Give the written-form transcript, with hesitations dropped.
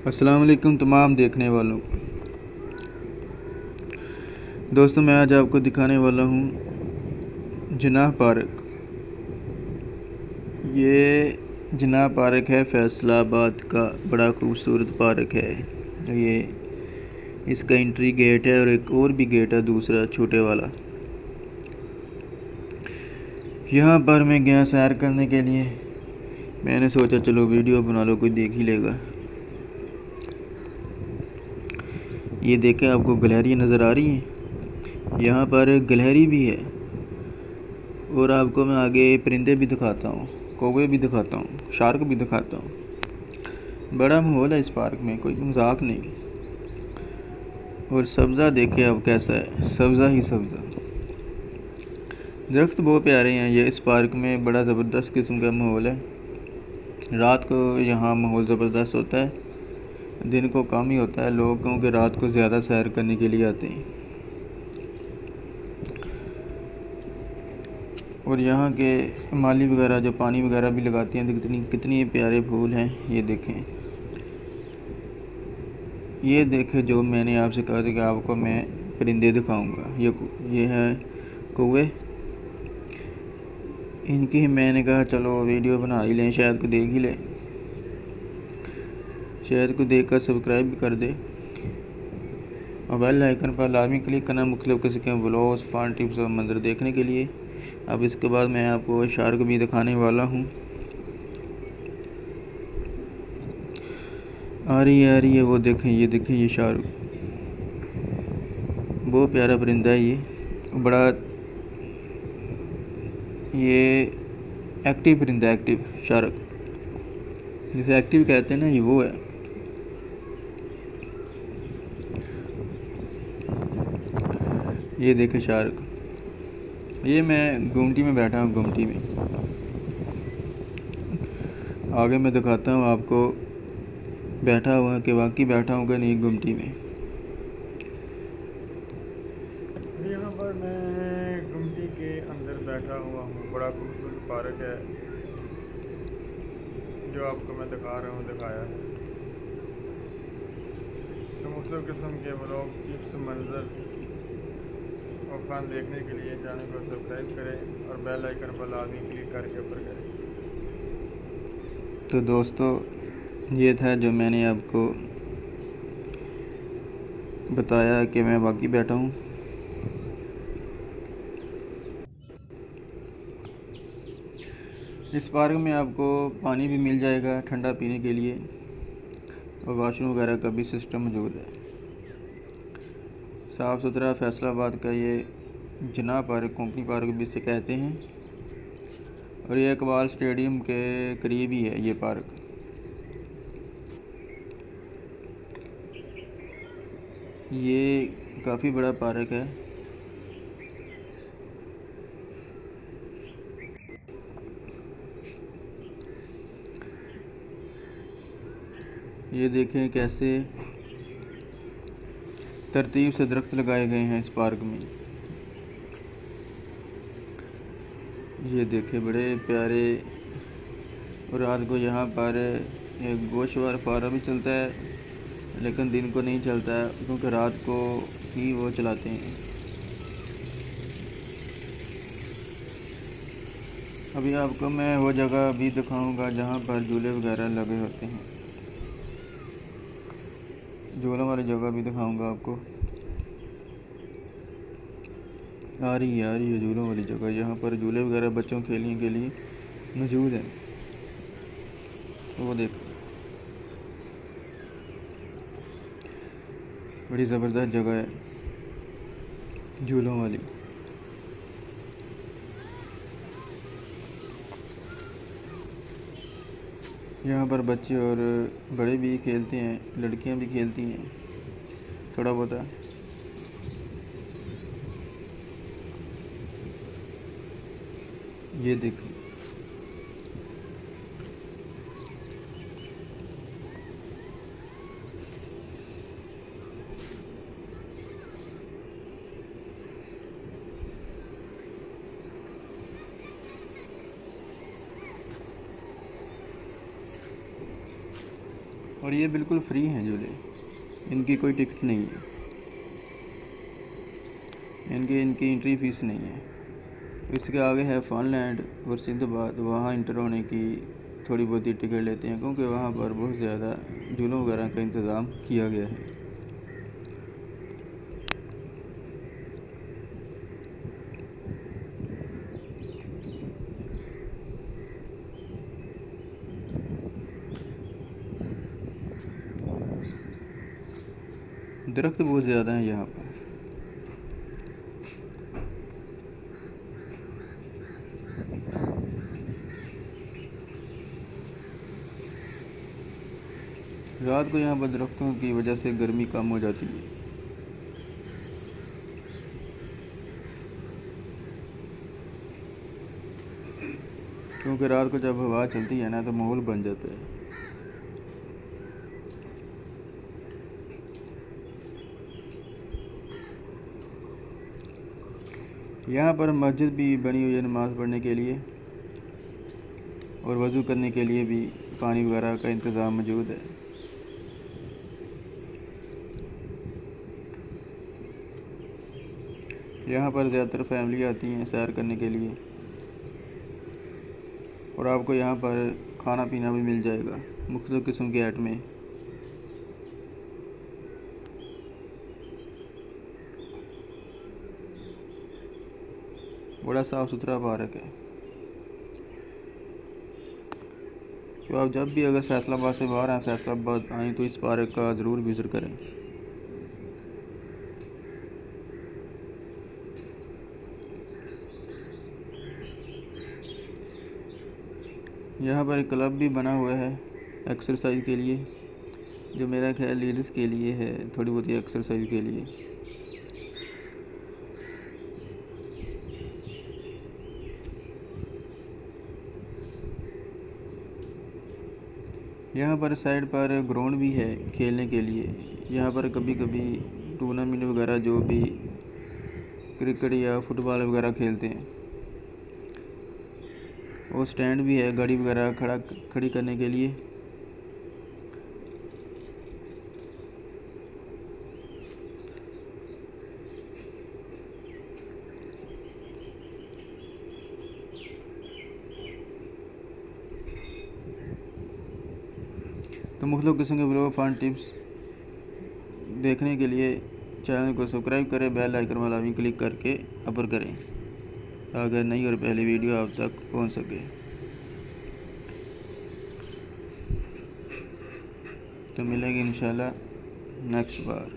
अस्सलाम वालेकुम तमाम देखने वालों को। दोस्तों, मैं आज आपको दिखाने वाला हूँ जिनाह पार्क। ये जिनाह पार्क है, फैसलाबाद का बड़ा खूबसूरत पार्क है। ये इसका एंट्री गेट है और एक और भी गेट है, दूसरा छोटे वाला। यहाँ पर मैं गया सैर करने के लिए। मैंने सोचा चलो वीडियो बना लो, कोई देख ही लेगा। ये देखें, आपको गिलहरी नज़र आ रही है। यहाँ पर गिलहरी भी है और आपको मैं आगे परिंदे भी दिखाता हूँ, कौवे भी दिखाता हूँ, शार्क भी दिखाता हूँ। बड़ा माहौल है इस पार्क में, कोई मजाक नहीं। और सब्ज़ा देखे अब कैसा है, सब्ज़ा ही सब्ज़ा। दरख्त बहुत प्यारे हैं। ये इस पार्क में बड़ा ज़बरदस्त किस्म का माहौल है। रात को यहाँ माहौल ज़बरदस्त होता है, दिन को कम ही होता है। लोग क्योंकि रात को ज़्यादा सैर करने के लिए आते हैं। और यहाँ के माली वगैरह जो पानी वगैरह भी लगाती हैं, कितनी कितनी प्यारे फूल हैं। ये देखें, ये देखें, जो मैंने आपसे कहा था कि आपको मैं परिंदे दिखाऊंगा। ये है कौवे। इनकी मैंने कहा चलो वीडियो बना ही लें, शायद को देख ही ले, शायद को देख कर सब्सक्राइब भी कर दे और बेल आइकन पर लाजमी क्लिक करना मुख्तलिफ किस्म के व्लॉग्स, फन टिप्स और मंजर देखने के लिए। अब इसके बाद मैं आपको शार्क भी दिखाने वाला हूँ। आ रही है, वो देखें, ये देखें, ये शार्क बहुत प्यारा परिंदा है। ये बड़ा, ये एक्टिव परिंदा है, एक्टिव शार्क जिसे एक्टिव कहते हैं ना, ये वो है। ये देखें शार्क। ये मैं गुमटी में बैठा हूँ, गुमटी में। आगे मैं दिखाता हूँ आपको बैठा हुआ कि वाकई बैठा हूँ कि नहीं गुमटी में। यहाँ पर मैं गुमटी के अंदर बैठा हुआ हूँ। बड़ा खूबसूरत पार्क है जो आपको मैं दिखा रहा हूँ, दिखाया है। तो मुख्तलिफ किस्म के व्लॉग, टिप्स, मंजर और फन देखने के लिए चैनल को सब्सक्राइब करें और बेल आइकन पर लाजमी क्लिक करके ऊपर करें। तो दोस्तों, ये था जो मैंने आपको बताया कि मैं वाकई बैठा हूँ। इस पार्क में आपको पानी भी मिल जाएगा ठंडा पीने के लिए और वाशरूम वगैरह का भी सिस्टम मौजूद है। साफ़ सुथरा फैसलाबाद का ये जिनाह पार्क, कंपनी पार्क भी इसे कहते हैं। और ये इकबाल स्टेडियम के करीब ही है ये पार्क। ये काफ़ी बड़ा पार्क है। ये देखें कैसे तरतीब से दरख्त लगाए गए हैं इस पार्क में। ये देखें, बड़े प्यारे। और रात को यहाँ पर एक गोशवार फव्वारा भी चलता है, लेकिन दिन को नहीं चलता है क्योंकि रात को ही वो चलाते हैं। अभी आपको मैं वो जगह भी दिखाऊंगा जहाँ पर झूले वगैरह लगे होते हैं। झूलों वाली जगह भी दिखाऊंगा आपको। आ रही है झूलों वाली जगह। यहाँ पर झूले वगैरह बच्चों खेलने के लिए मौजूद है। वो देख, बड़ी ज़बरदस्त जगह है झूलों वाली। यहाँ पर बच्चे और बड़े भी खेलते हैं, लड़कियाँ भी खेलती हैं थोड़ा बहुत। ये देखिए, और ये बिल्कुल फ्री हैं झूले, इनकी कोई टिकट नहीं है, इनकी एंट्री फीस नहीं है। इसके आगे है फनलैंड और सिंधबाद, वहाँ इंटर होने की थोड़ी बहुत ही टिकट लेते हैं, क्योंकि वहाँ पर बहुत ज़्यादा झूलों वगैरह का इंतज़ाम किया गया है। दरख्त बहुत ज़्यादा हैं यहाँ पर। रात को यहाँ पर दरख्तों की वजह से गर्मी कम हो जाती है। क्योंकि रात को जब हवा चलती है ना तो माहौल बन जाता है। यहाँ पर मस्जिद भी बनी हुई है नमाज़ पढ़ने के लिए, और वज़ू करने के लिए भी पानी वगैरह का इंतज़ाम मौजूद है। यहाँ पर ज़्यादातर फैमिली आती हैं सैर करने के लिए, और आपको यहाँ पर खाना पीना भी मिल जाएगा मुख्तलिफ़ किस्म के आइटमें। बड़ा साफ़ सुथरा पार्क है। तो आप जब भी अगर फैसलाबाद से बाहर आएँ, फैसलाबाद आएँ, तो इस पार्क का ज़रूर विज़िट करें। यहाँ पर एक क्लब भी बना हुआ है एक्सरसाइज के लिए, जो मेरा ख्याल लेडीज़ के लिए है, थोड़ी बहुत ही एक्सरसाइज के लिए। यहाँ पर साइड पर ग्राउंड भी है खेलने के लिए। यहाँ पर कभी कभी टूर्नामेंट वगैरह, जो भी क्रिकेट या फुटबॉल वगैरह खेलते हैं, और स्टैंड भी है गाड़ी वगैरह खड़ी करने के लिए। तो मुख्तलिफ़ किस्म के ब्लॉग फन टिप्स देखने के लिए चैनल को सब्सक्राइब करें, बेल आइकन वाला भी क्लिक करके अपर करें, ताकि नई और पहली वीडियो आप तक पहुंच सके। तो मिलेंगे इंशाल्लाह नेक्स्ट बार।